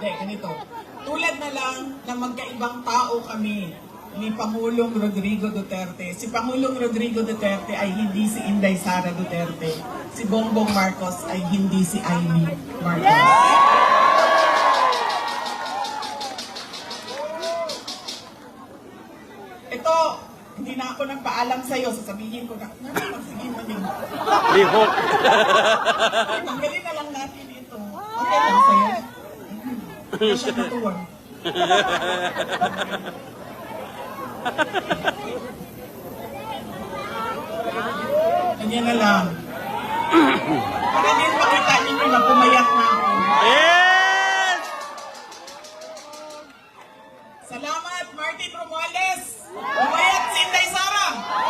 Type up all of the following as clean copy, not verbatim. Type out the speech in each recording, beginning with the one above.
Hindi, ganito. Tulad na lang na magkaibang tao kami ni Pangulong Rodrigo Duterte. Si Pangulong Rodrigo Duterte ay hindi si Inday Sara Duterte. Si Bongbong Marcos ay hindi si Amy Marcos. Ito, hindi na ako nagpaalam sa'yo. Sasabihin ko na, sige maning. Lihok. Tanggalin na lang natin ito. Okay lang sa'yo. Masya natuwan. Ganyan na lang. Para din makita ninyo na pumayat na ako. Yes! Salamat, Martin Romualdez! Pumayat si Inday Sara!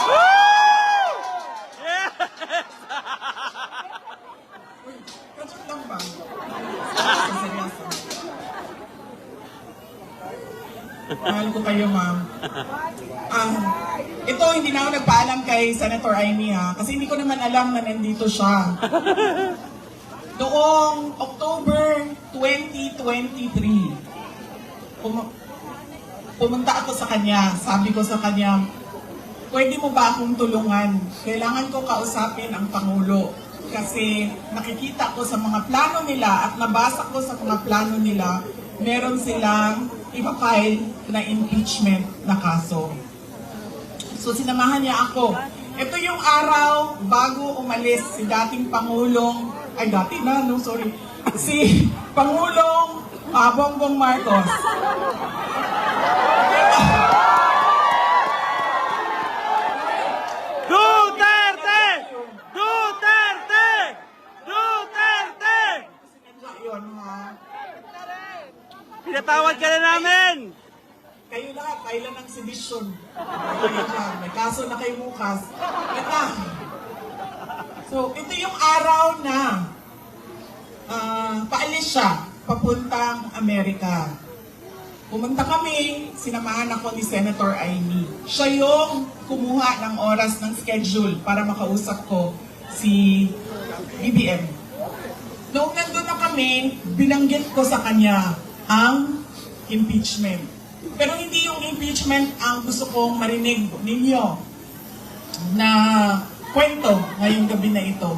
Yes! Uy, kajot lang ba? Seryoso. Mahal ko kayo, ma'am. Ito, hindi na ako nagpaalam kay Senator Amy, ha? Kasi hindi ko naman alam na nandito siya. Noong October 2023, pumunta ako sa kanya. Sabi ko sa kanya, pwede mo ba akong tulungan? Kailangan ko kausapin ang Pangulo. Kasi nakikita ko sa mga plano nila at nabasa ko sa mga plano nila, meron silang ipa-file na impeachment na kaso. So sinamahan niya ako. Ito yung araw bago umalis si dating Pangulong, si Pangulong Bongbong Marcos. Duterte! Duterte! Duterte! Yun, ha? Pinatawad ka na namin! Kayo lahat, kailan ng sedition. May kaso na kayo bukas. Ito. So, ito yung araw na paalis siya, papuntang Amerika. Pumunta kami, sinamahan ako ni Senator Amy. Siya yung kumuha ng oras ng schedule para makausap ko si BBM. Noong nandun na kami, binanggit ko sa kanya ang impeachment. Pero hindi yung impeachment ang gusto kong marinig ninyo na kwento ngayong gabi na ito.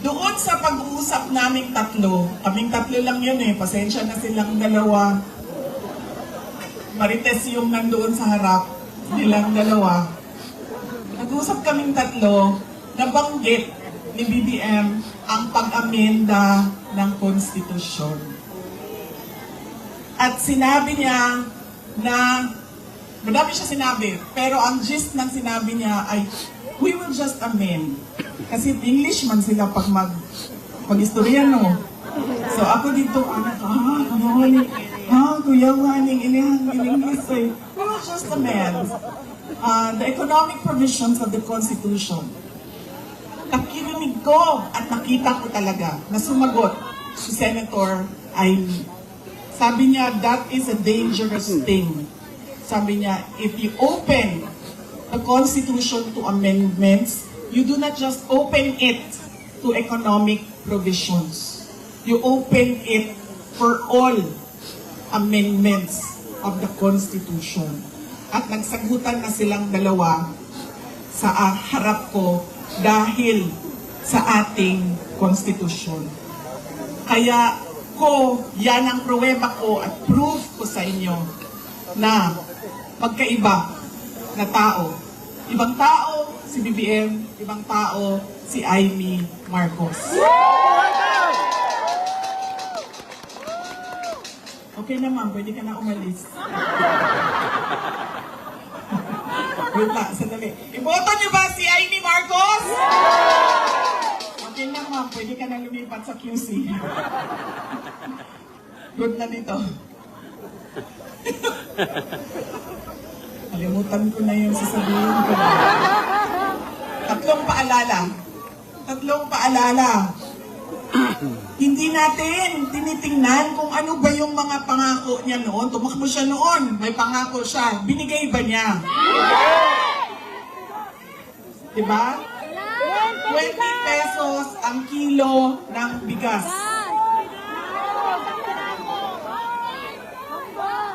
Doon sa pag-uusap naming kaming tatlo lang yun eh, pasensya na silang dalawa. Marites yung nandoon sa harap, nilang dalawa. Nag-uusap kaming tatlo, nabanggit ni BBM ang pag-amenda ng konstitusyon. At sinabi niya na, madami siya sinabi, pero ang gist ng sinabi niya ay, we will just amend. Kasi English man sila pag mag-istorya, no? So ako dito, kuya waning in-English eh. We will just amend the economic provisions of the Constitution. Nakikinig ko at nakita ko talaga na sumagot si Senator Amy. Sabi niya, that is a dangerous thing. Sabi niya, if you open the Constitution to amendments, you do not just open it to economic provisions. You open it for all amendments of the Constitution. At nagsagutan na silang dalawa sa harap ko dahil sa ating Constitution. Kaya yan ang pruweba ko at proof ko sa inyo na magkaiba na tao. Ibang tao si BBM, ibang tao si Amy Marcos. Okay naman, pwede ka na umalis. Wait lang, sandali. Iboto niyo ba si Amy Marcos? Okay naman, pwede ka na lumipat sa QC. Good na dito. Kalimutan ko na yung sasabihin ko. Tatlong paalala. Hindi natin tinitingnan kung ano ba yung mga pangako niya noon. Tumakbo siya noon. May pangako siya. Binigay ba niya? Diba? 20 pesos ang kilo ng bigas.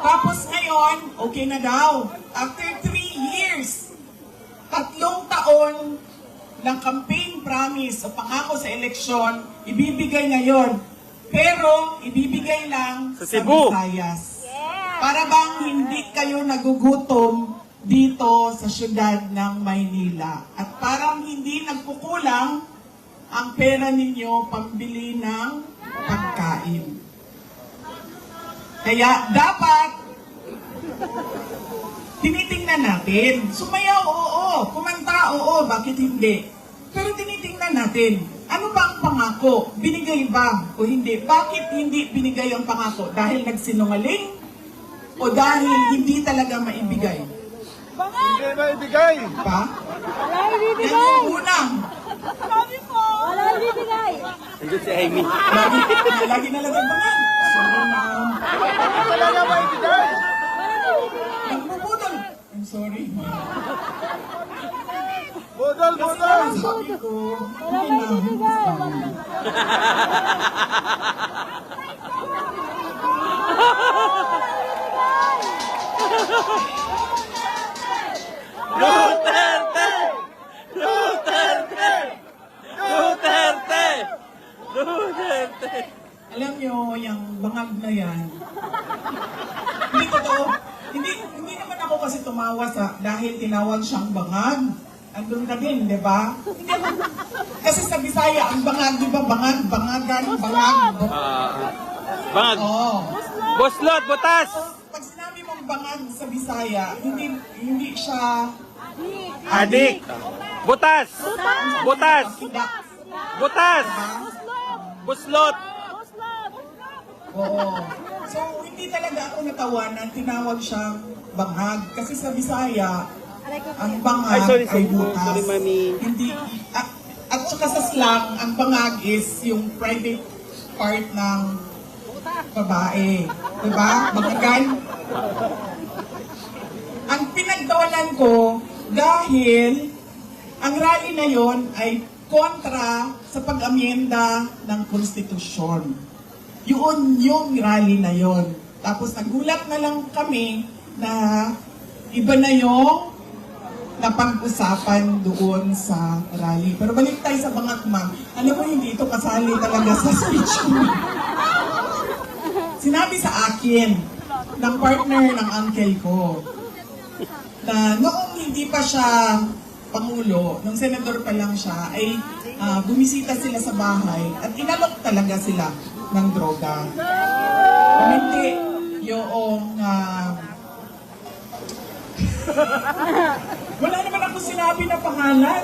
Tapos ngayon, okay na daw. After 3 years, 3 taon ng campaign promise o pangako sa eleksyon, ibibigay ngayon. Pero ibibigay lang Sa Cebu. Visayas. Para bang hindi kayo nagugutom dito sa syudad ng Maynila. At parang hindi nagkukulang ang pera ninyo pambili ng pagkain. Kaya dapat tinitingnan natin. Sumayaw, oo. Kumanta, oo. Bakit hindi? Pero tinitingnan natin. Ano ba ang pangako? Binigay ba o hindi? Bakit hindi binigay ang pangako? Dahil nagsinungaling? O dahil hindi talaga maibigay? Hindi ba ibigay? Pa? Wala Yan ibibigay! yung unang. Wala ibibigay! Andun si Amy. Lagi na lang bangan. Sorry na. Talaga ba ibigay? Wala ibibigay! Nagbubudol. I'm sorry. Budol, budol! Sabi ko, Wala hindi na. ibibigay! Duterte! Duterte! Duterte! Duterte! Alam nyo, yung bangag na yan, hindi totoo. Hindi naman ako kasi tumawa dahil tinawag siyang bangag. Andun ka din, di ba? Hindi ako- Kasi sa Bisaya, ang bangag, di ba? Bangag, bangagan, bangag. Bangag! Oo. Buslot! Butas! Pag sinabi mong bangag sa Bisaya, hindi siya Adik! Butas! Butas! kidak. Butas! Buslot! Oo. So, hindi talaga ako natawa na tinawag siyang bangag. Kasi sa Bisaya, ang bangag Ay, sorry, ay sorry. butas. Sorry, mami. Hindi, at saka sa slang, ang bangag is yung private part ng babae. Diba? Bangagan. Ang pinagdawalan ko, dahil ang rally na yon ay kontra sa pag-amyenda ng konstitusyon. Yun yung rally na yon. Tapos nagulat na lang kami na iba na yung napag-usapan doon sa rally. Pero balik tayo sa bangag, ma'am. Alam mo, hindi ito kasali talaga sa speech ko. Sinabi sa akin ng partner ng uncle ko na noong hindi pa siya Pangulo, nung senador pa lang siya, ay bumisita sila sa bahay at inalok talaga sila ng droga. Kung hindi, yung wala naman ako sinabi na pangalan.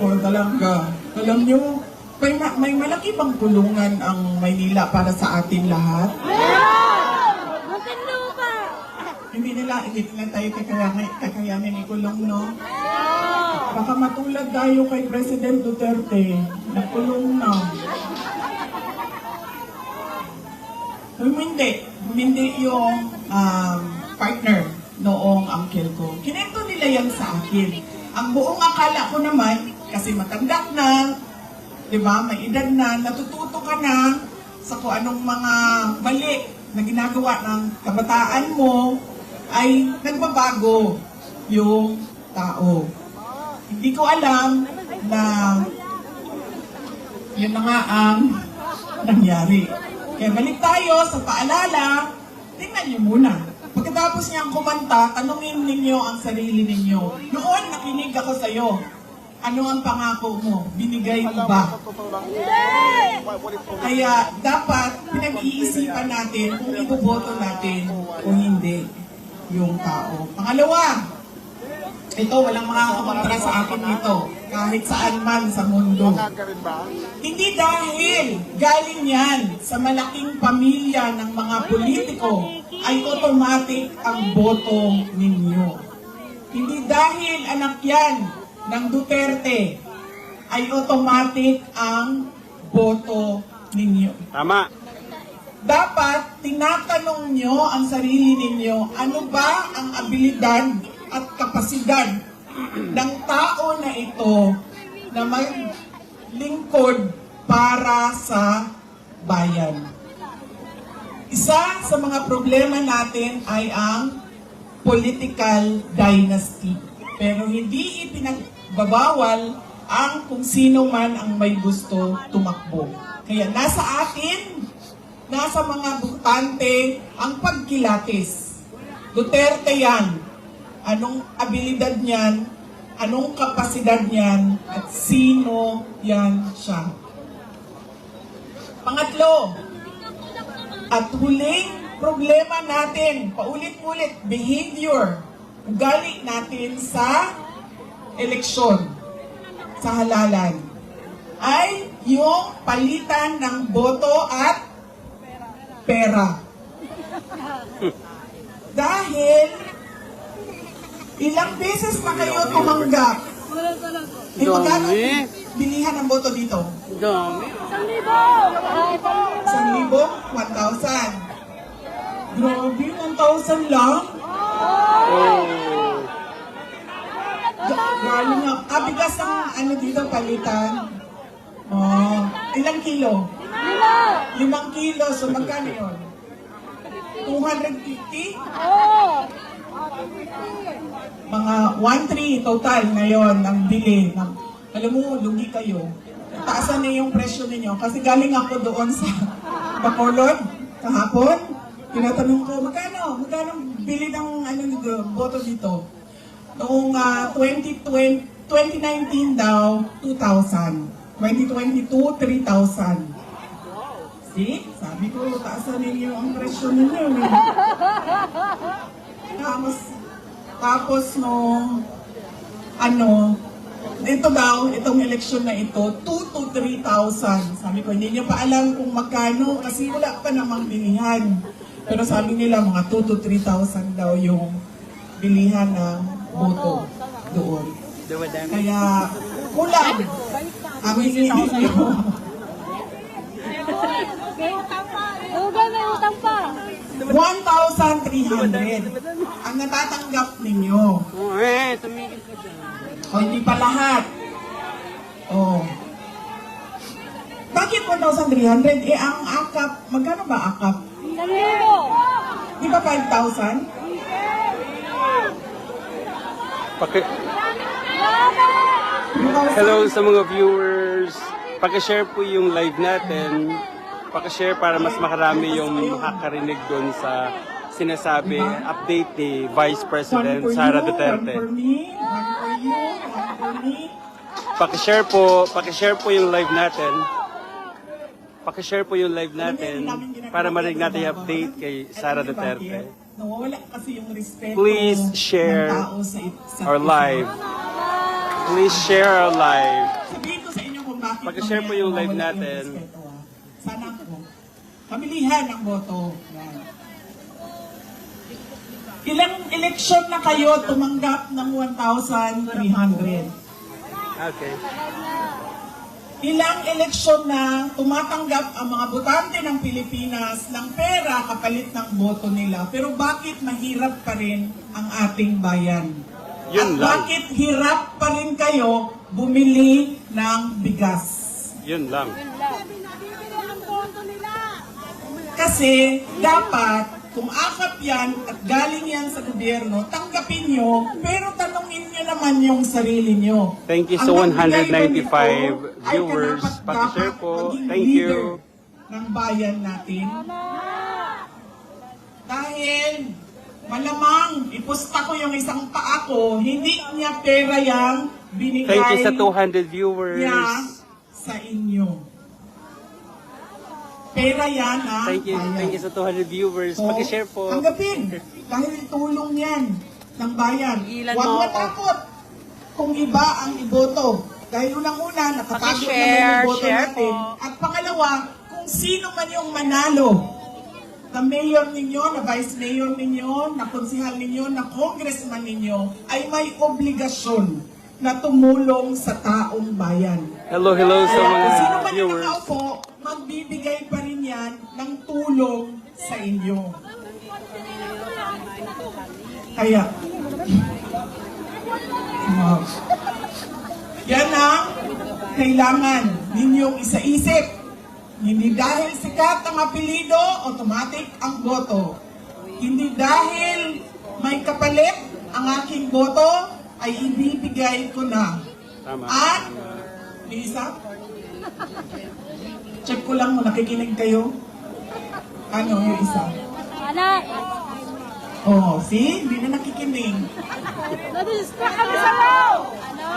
O talaga, alam nyo, may malaki bang tulungan ang Maynila para sa atin lahat? Muntinlupa! Hindi nila tayo kakayanin ikulong, no? Baka matulad tayo kay President Duterte, nakulong na. Hindi yung partner noong uncle ko. Kinento nila yan sa akin. Ang buong akala ko naman, kasi matanda na, di ba, may edad na, natututo ka na sa kung anong mga mali na ginagawa ng kabataan mo, ay nagbabago yung tao. Hindi ko alam na yun na nga ang nangyari. Kaya balik tayo sa paalala, tingnan niyo muna. Pagkatapos niyang kumanta, tanungin ninyo ang sarili ninyo. Noon, nakinig ako sa'yo. Ano ang pangako mo? Binigay mo ba? Kaya dapat pinag-iisipan natin kung iboboto natin o hindi yung tao. Pangalawa, ito, walang makakakontra sa akin nito. Kahit saan man sa mundo. Hindi dahil galing yan sa malaking pamilya ng mga politiko ay automatic ang boto ninyo. Hindi dahil anak yan ng Duterte ay automatic ang boto ninyo. Tama. Dapat tinatanong nyo ang sarili ninyo, ano ba ang abilidad at kapasidad ng tao na ito na maglingkod para sa bayan. Isa sa mga problema natin ay ang political dynasty. Pero hindi ipinagbabawal ang kung sino man ang may gusto tumakbo. Kaya nasa atin, nasa mga butante ang pagkilatis. Duterte yan. Anong abilidad niyan, anong kapasidad niyan, at sino yan siya. Pangatlo, at huling problema natin, paulit-ulit, behavior, ugali natin sa eleksyon, sa halalan, ay yung palitan ng boto at pera. Dahil ilang beses na kayo tumanggap. Eh, magkano bilihan ng boto dito? Dami. 1,000? 1,000. Grabe, 1,000 lang? Galing nga. Bigas ang ano dito, palitan. Oh, ilang kilo? 5 kilo. So, magkano yun? 250? Mga 1,300 total ngayon ang bili. Alam mo, lugi kayo. Taasan na yung presyo ninyo. Kasi galing ako doon sa Bacolod kahapon. Tinatanong ko, magkano bili ng boto dito? Noong 2019 daw, 2,000. 2022, 3,000. See? Sabi ko, taasan ninyo ang presyo ninyo. Tapos no, ito daw, itong eleksyon na ito, 2,000 to 3,000. Sabi ko, hindi niyo pa alam kung magkano kasi wala pa namang bilihan. Pero sabi nila, mga 2,000 to 3,000 daw yung bilihan ng boto doon. Kaya, kulang. Ang hinihingi niyo. May utang pa. 1,300 ang natatanggap ninyo. Tumigil ka dyan. O, hindi pa lahat. O. Bakit 1,300? Eh, ang akap, magkano ba akap? 1,000. Di ba 5,000? Hello sa mga viewers. Paki-share po yung live natin. Paki-share para mas makarami yung makakarinig doon sa sinasabi, update ni Vice President Sara Duterte. One for me, one for you, one for me. Paki-share po yung live natin. Paki-share po yung live natin para marinig natin yung update kay Sara Duterte. Nawawala kasi yung respeto Please share ng tao sa isa't our isa. live. Please share our live. Sabihin ko sa inyo kung bakit Paki-share po yung live nawawala natin. respeto, ah. Sana po. Pamilihan ng boto. Yan. Ilang eleksyon na kayo tumanggap ng 1,300? Okay. Ilang eleksyon na tumatanggap ang mga botante ng Pilipinas ng pera kapalit ng boto nila. Pero bakit mahirap pa rin ang ating bayan? Yun At lang. bakit hirap pa rin kayo bumili ng bigas? Yun lang. Kasi dapat, kung akap yan at galing yan sa gobyerno, tanggapin nyo, pero tanongin nyo naman yung sarili nyo. Thank you sa Ang nagbigay ba 195 nito ay viewers. karapat-dapat Paki-share po. maging Thank leader you. ng bayan natin. Dahil malamang ipusta ko yung isang paa ko, hindi niya pera yang binigay Thank you sa 200 viewers. niya sa inyo. Pera yan, ha? Thank you sa 200 viewers. So, Paki-share po. tanggapin. Dahil tulong yan ng bayan. Tigilan Huwag mo ako. matakot kung iba ang iboto. Dahil unang-una, nakatago Paki-share, naman yung boto share natin. po. At pangalawa, kung sino man yung manalo, na mayor ninyo, na vice mayor ninyo, na konsihal ninyo, na congressman ninyo, ay may obligasyon na tumulong sa taong bayan. Hello sa Kaya mga kung sino man yung viewers. nakaupo, magbibigay pa rin yan ng tulong sa inyo. Kaya, yan ang kailangan ninyong isaisip. Hindi dahil sikat ang apelido, automatic ang boto. Hindi dahil may kapalit ang aking boto, ay ibibigay ko na. Tama. At, may isa? Check ko lang, nakikinig kayo. Ano yung isa? Anak. Oh, see? Hindi na nakikinig. Nadidistract kami sa row. Ano?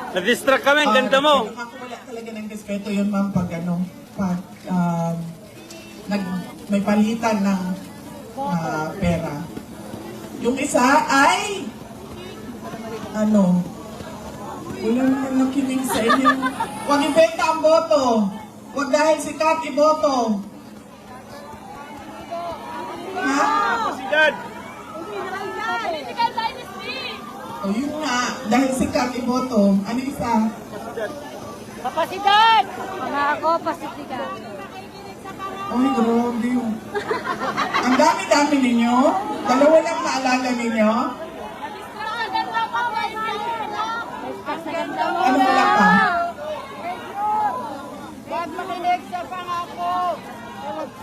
Na-distract kami, ang ganda mo. Nakakawala talaga ng respeto yun, ma'am, pag may palitan ng pera. Yung isa ay, walang nakinig sa inyo. Huwag ibenta ang boto. Huwag dahil sikat iboto. Ha? Kapasidad. Political dynasty. O yun nga, dahil sikat iboto. Ano isa? Kapasidad. Mga ako, pasitigan. Ay, grabe yun. Ang dami-dami ninyo. Dalawa lang naalala ninyo. Ano wala pa? Huwag makinig sa pangako.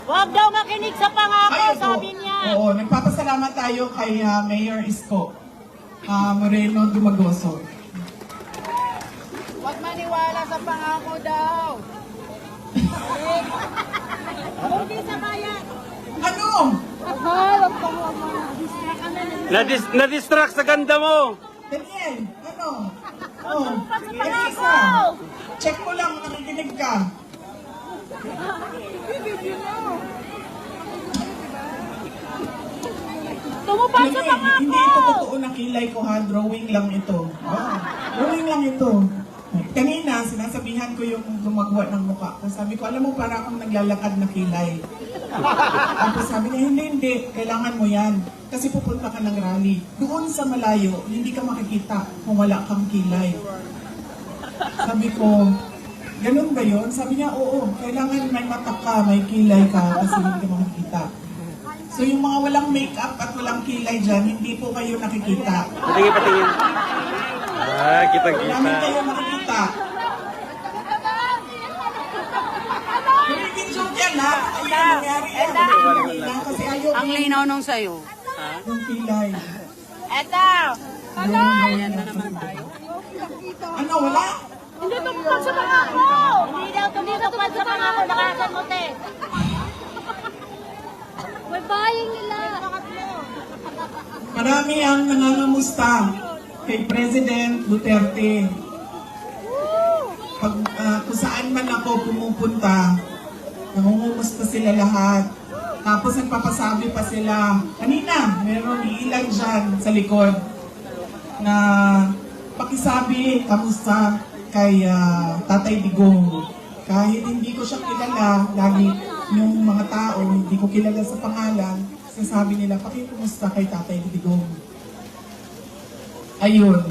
Huwag daw makinig sa pangako, Ito. sabi niya. Oo, nagpapasalamat tayo kay Mayor Isko Moreno Dumagoso. Huwag maniwala sa pangako daw. Hindi sa bayan. Ano? Huwag pa mo. Na-distract sa ganda mo. Daniel, ano? Oh, ano isa? Check mo lang, nakikinig ka. Tumupad sa Hindi, pangako. hindi ito totoo na kilay ko ha, drawing lang ito. Drawing lang ito. Kanina, sinasabihan ko yung gumagawa ng mukha ko. Sabi ko, alam mo, para akong naglalakad na kilay. Tapos sabi niya, hindi, kailangan mo yan. Kasi pupunta ka ng rally. Doon sa malayo, hindi ka makikita kung wala kang kilay. Sabi ko, ganun ba yun? Sabi niya, oo, kailangan may mata ka, may kilay ka, kasi hindi ka makikita. So yung mga walang makeup at walang kilay dyan, hindi po kayo nakikita. Patingin, patingin. Ah, Namin kitang-kita. kayo nakikita. Hindi joke yan ha. Ayun, nangyari yan. Kasi ayaw Ang linaw nung sayo. yung kilay. Eto. Ayan na naman tayo. Ano, wala? Hindi tumupad sa pangako. Hindi daw tumupad sa pangako. Nakakamuti. May baying nila. Marami ang nangangamusta kay President Duterte. Pag, kung saan man ako pumupunta, nangungumusta sila lahat. Tapos nagpapasabi pa sila, kanina, meron ilan dyan sa likod na pakisabi, kamusta kay Tatay Digong. Kahit hindi ko siya kilala, lagi yung mga tao, hindi ko kilala sa pangalan, sinasabi nila, pakikumusta kay Tatay Digong. Ayun.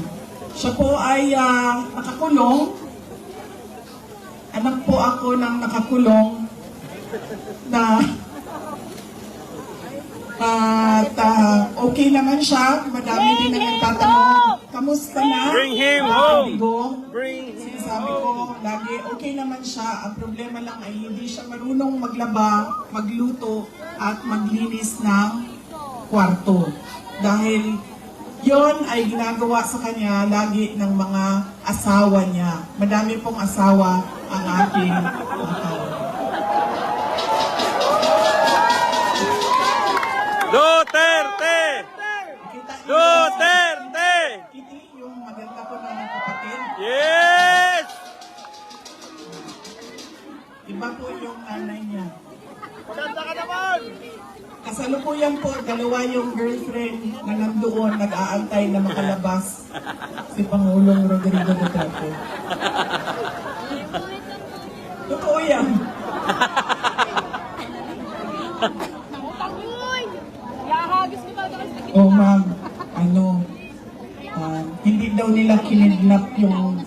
Siya po ay nakakulong. Anak po ako ng nakakulong na at okay naman siya. Madami din na nagtatanong, kamusta na? Bring him Tatay home. Digong? Bring him Sinasabi ko, lagi okay naman siya. Ang problema lang ay hindi siya marunong maglaba, magluto, at maglinis ng kwarto. Dahil yon ay ginagawa sa kanya lagi ng mga asawa niya. Madami pong asawa ang aking asawa. Duterte! Kita niyo, Duterte! Kitty, yung maganda ko na kapatid. Yes! Iba po yung nanay niya. Maganda ka naman! Kasalukuyan po, dalawa yung girlfriend na nandoon, nag-aantay na makalabas si Pangulong Rodrigo Duterte. Totoo yan. Oh ma'am, hindi daw nila kinidnap yung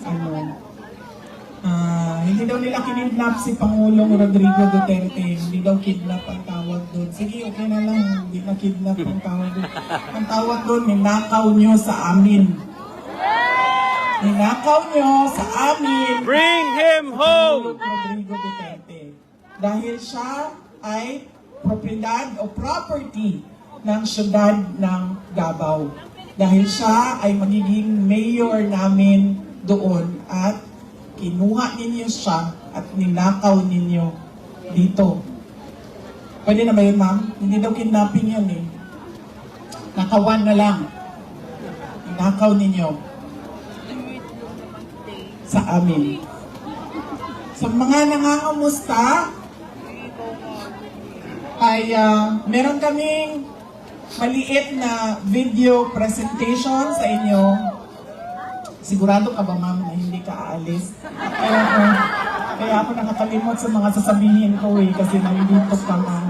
hindi daw nila kinidnap si Pangulong Rodrigo Duterte. Hindi daw kidnap ang tawag doon. Sige, okay na lang. Hindi na kidnap ang tawag doon. Ang tawag doon, ninakaw nyo sa amin. Ninakaw nyo sa amin. Bring him home! Rodrigo Duterte. dahil siya ay propriedad o property ng syudad ng Davao. Dahil siya ay magiging mayor namin doon at kinuha ninyo siya at ninakaw ninyo dito. Pwede na ba yun, ma'am? Hindi daw kidnapping yan eh. Nakawan na lang. Ninakaw ninyo sa amin. Sa mga nangangamusta, ay meron kaming maliit na video presentation sa inyo. Sigurado ka ba, ma'am, na hindi ka aalis? Kaya ako nakakalimot sa mga sasabihin ko eh, kasi nalilito ka, ma'am.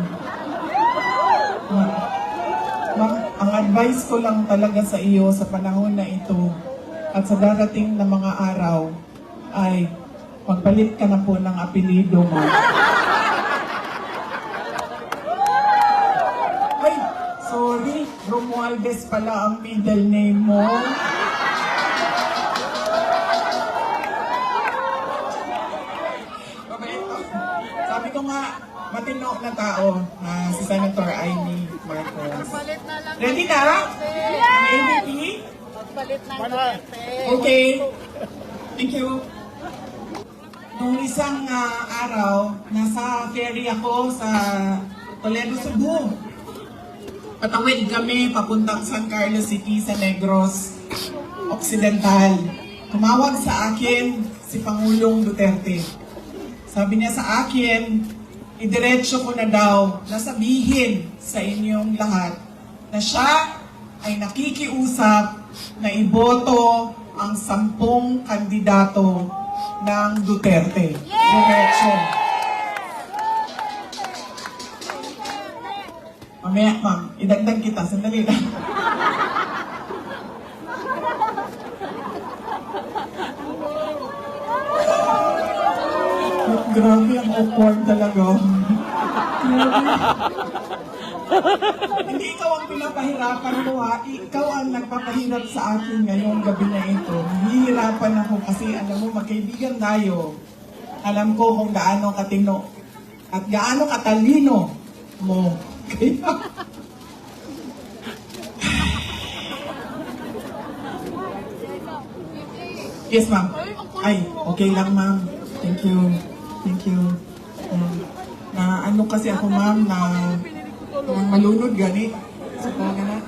Ma'am, ang advice ko lang talaga sa iyo sa panahon na ito at sa darating na mga araw ay magpalit ka na po ng apelido mo. Ay, sorry, Romualdez pala ang middle name mo. Sabi ko nga, matino na tao na si Senator Amy Marcos. Ready na? ABP? Palit na Okay. Thank you. Nung isang araw, nasa ferry ako sa Toledo, Cebu. Patawid kami papuntang San Carlos City sa Negros Occidental. Tumawag sa akin si Pangulong Duterte. Sabi niya sa akin, idiretso ko na daw na sabihin sa inyong lahat na siya ay nakikiusap na iboto ang 10 kandidato ng Duterte. Diretso. Mamaya, ma'am, idagdag kita. Sandali lang. Grabe, ang awkward talaga. Hindi ikaw ang pinapahirapan ko ha. Ikaw ang nagpapahirap sa akin ngayong gabi na ito. Hihirapan ako kasi alam mo, magkaibigan tayo. Alam ko kung gaano katino at gaano katalino mo. Kaya... Yes, ma'am. Ay, okay lang, ma'am. Thank you. Thank you. Na ano kasi ako, ma'am, na malunod gani. So, na.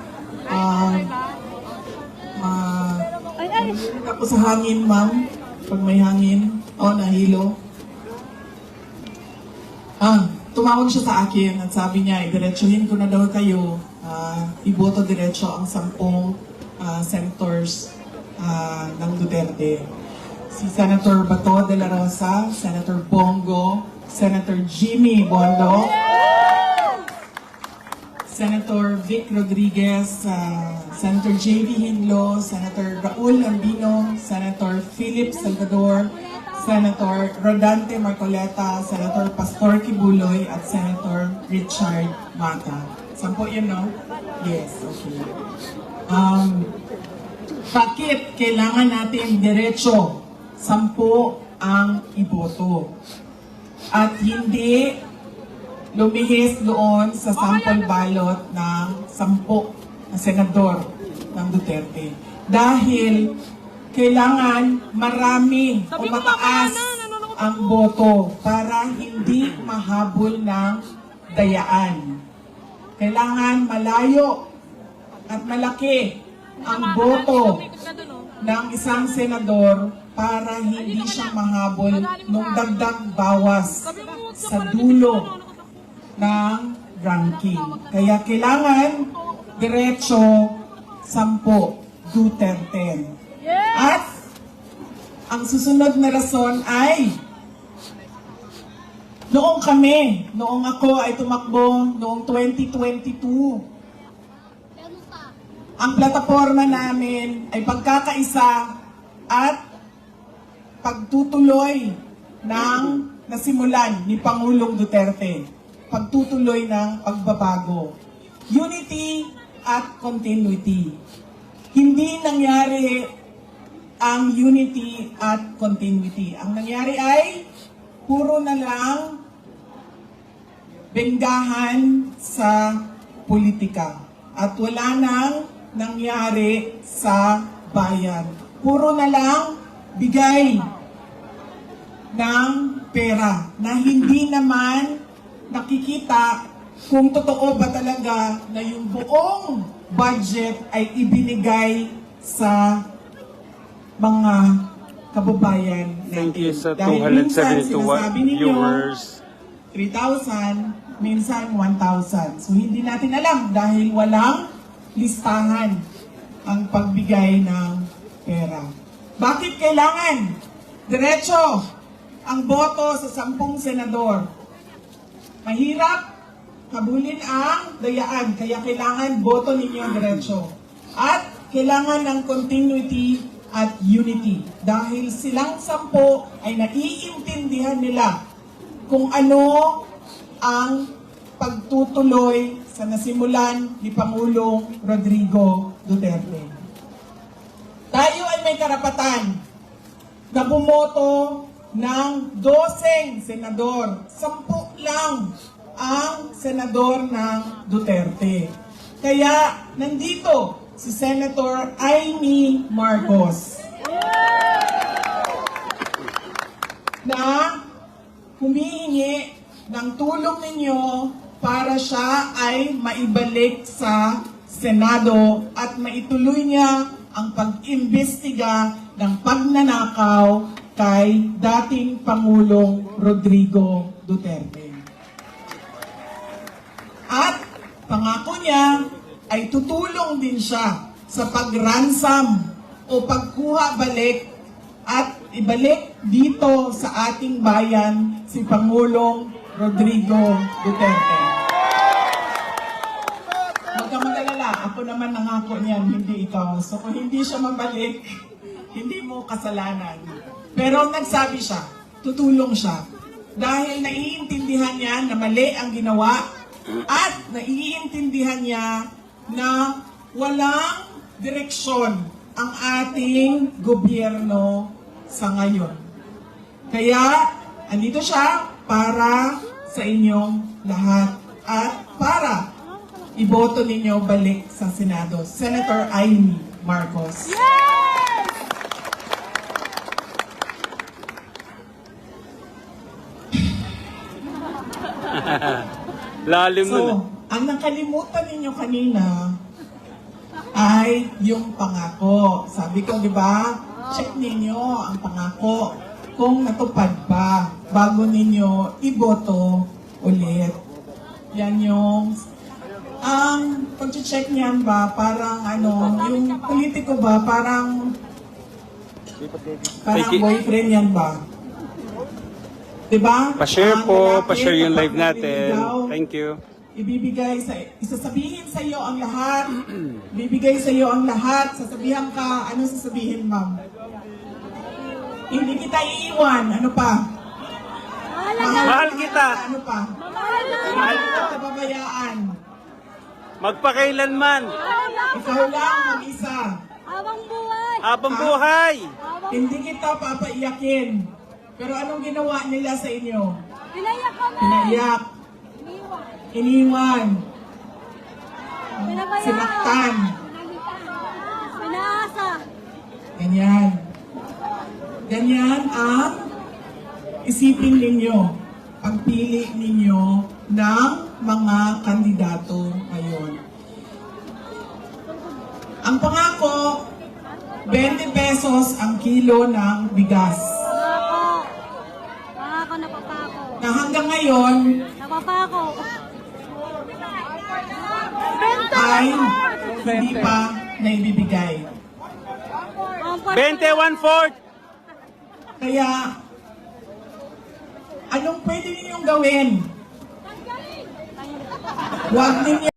Malunod ako sa hangin, ma'am. Pag may hangin. Nahilo. Tumawag siya sa akin at sabi niya, idiretsuhin ko na daw kayo. Iboto diretso ang 10 senators ng Duterte. Si Senator Bato de la Rosa, Senator Bongo, Senator Jimmy Bondo, Senator Vic Rodriguez, Senator J.B. Hinlo, Senator Raul Ambino, Senator Philip Salvador, Senator Rodante Marcoleta, Senator Pastor Kibuloy, at Senator Richard Mata. 10 yun, no? Yes, okay. Bakit kailangan natin diretso 10 ang iboto? At hindi lumihis doon sa sample ballot ng 10 na senador ng Duterte. Dahil kailangan marami o mataas ang boto para hindi mahabol ng dayaan. Kailangan malayo at malaki ang boto ng isang senador para hindi siya mahabol ng dagdag bawas sa dulo ng ranking. Kaya kailangan diretso 10 Duterte. At ang susunod na rason ay noong ako ay tumakbo noong 2022. Ang plataforma namin ay pagkakaisa at pagtutuloy ng nasimulan ni Pangulong Duterte. Pagtutuloy ng pagbabago. Unity at continuity. Hindi nangyari ang unity at continuity. Ang nangyari ay puro na lang benggahan sa politika. At wala nang nangyari sa bayan. Puro na lang bigay ng pera na hindi naman nakikita kung totoo ba talaga na yung buong budget ay ibinigay sa mga kababayan natin. Thank you sa Dahil minsan 272 sinasabi ninyo, viewers. 3,000, minsan 1,000. So hindi natin alam dahil walang listahan ang pagbigay ng pera. Bakit kailangan diretso ang boto sa 10 senador? Mahirap habulin ang dayaan, kaya kailangan boto ninyo diretso. At kailangan ng continuity at unity dahil silang 10 ay naiintindihan nila kung ano ang pagtutuloy sa nasimulan ni Pangulong Rodrigo Duterte. Tayo ay may karapatan na bumoto ng 12 senador. 10 lang ang senador ng Duterte. Kaya nandito si Senator Amy Marcos na humihingi ng tulong ninyo para siya ay maibalik sa Senado at maituloy niya ang pag-imbestiga ng pagnanakaw kay dating Pangulong Rodrigo Duterte. At pangako niya ay tutulong din siya sa pagransam o pagkuha balik at ibalik dito sa ating bayan si Pangulong Rodrigo Duterte. Huwag ka mag-alala, ako naman nangako niyan, hindi ikaw. So kung hindi siya mabalik, hindi mo kasalanan. Pero nagsabi siya, tutulong siya. Dahil naiintindihan niya na mali ang ginawa at naiintindihan niya na walang direksyon ang ating gobyerno sa ngayon. Kaya, andito siya para sa inyong lahat at para iboto ninyo balik sa Senado. Senator Amy Marcos. Lalim nun. So, ang nakalimutan ninyo kanina ay yung pangako. Sabi ko, di ba, check ninyo ang pangako kung natupad ba bago ninyo iboto ulit. Yan yung ang pag-check niyan ba, parang ano, yung politiko ba, parang Thank you. boyfriend yan ba? Diba? Pa-share Ang po, lalaki, pa-share yung kapag live natin. naliligaw, Thank you. ibibigay sa isasabihin sa iyo ang lahat. Ibibigay sa iyo ang lahat. Sasabihan ka, ano sasabihin, ma'am? Hindi kita iiwan. Ano pa? Mahal kita. Ano pa? Mahal kita sa babayaan. Magpakailanman. Ikaw lang mag-isa. Habang buhay! Habang buhay. Hindi kita papaiyakin. Pero anong ginawa nila sa inyo? Pinayak kami! Pinaiyak, iniwan, Pinabayaan! sinaktan. Pinaasa! Ganyan. Ganyan ang isipin ninyo, pagpili ninyo ng mga kandidato ngayon. Ang pangako, 20 pesos ang kilo ng bigas. Pangako! Pangako na papako! Na hanggang ngayon Napapako! ay hindi pa naibibigay. 21/4. Kaya, anong pwede ninyong gawin? Huwag ninyo